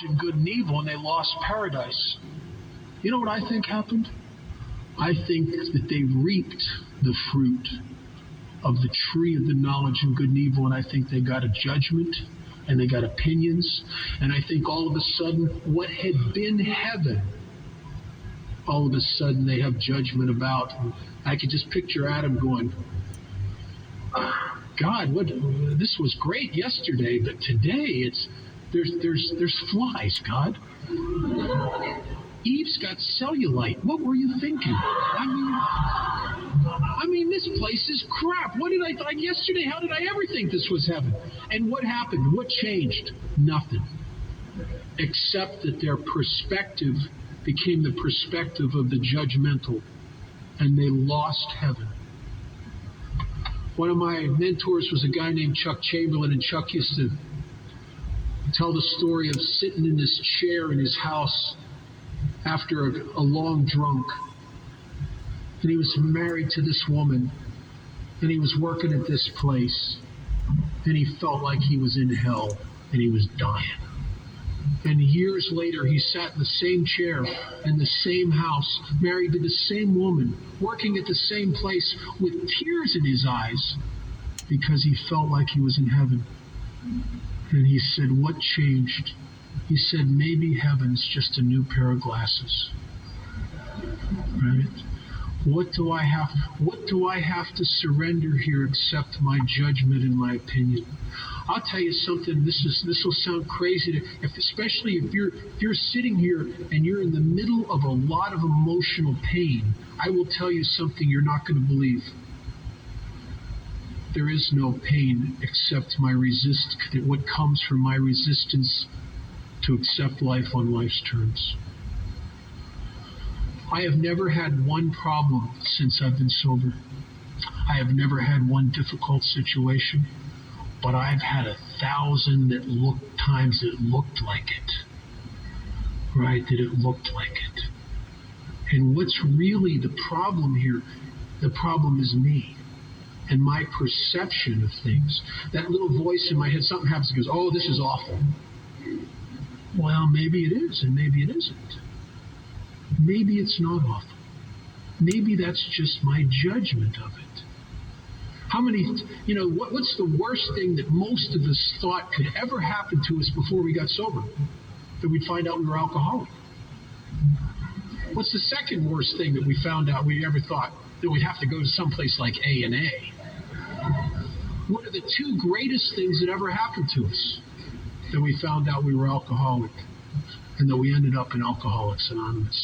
and good and evil, and they lost paradise. You know what I think happened? I think that they reaped the fruit of the tree of the knowledge of good and evil, and I think they got a judgment, and they got opinions, and I think all of a sudden what had been heaven, all of a sudden they have judgment about. I could just picture Adam going, God, this was great yesterday, but today there's flies, God. Eve's got cellulite. What were you thinking? I mean, this place is crap. What did I think yesterday? How did I ever think this was heaven? And what happened? What changed? Nothing. Except that their perspective became the perspective of the judgmental, and they lost heaven. One of my mentors was a guy named Chuck Chamberlain, and Chuck used to tell the story of sitting in this chair in his house after a long drunk. And he was married to this woman, and he was working at this place, and he felt like he was in hell, and he was dying. And years later, he sat in the same chair in the same house, married to the same woman, working at the same place with tears in his eyes because he felt like he was in heaven. And he said, what changed? He said, maybe heaven's just a new pair of glasses. Right? What do I have to surrender here except my judgment and my opinion? I'll tell you something. This will sound crazy, especially if you're sitting here and you're in the middle of a lot of emotional pain. I will tell you something you're not going to believe. There is no pain except what comes from my resistance to accept life on life's terms. I have never had one problem since I've been sober. I have never had one difficult situation, but I've had 1,000 times that looked like it. Right? That it looked like it. And what's really the problem here? The problem is me and my perception of things. That little voice in my head, something happens and goes, oh, this is awful. Well, maybe it is, and maybe it isn't. Maybe it's not awful. Maybe that's just my judgment of it. How many, what's the worst thing that most of us thought could ever happen to us before we got sober? That we'd find out we were alcoholic. What's the second worst thing that we found out we ever thought? That we'd have to go to someplace like A&A. What are the two greatest things that ever happened to us? That we found out we were alcoholic, and that we ended up in Alcoholics Anonymous.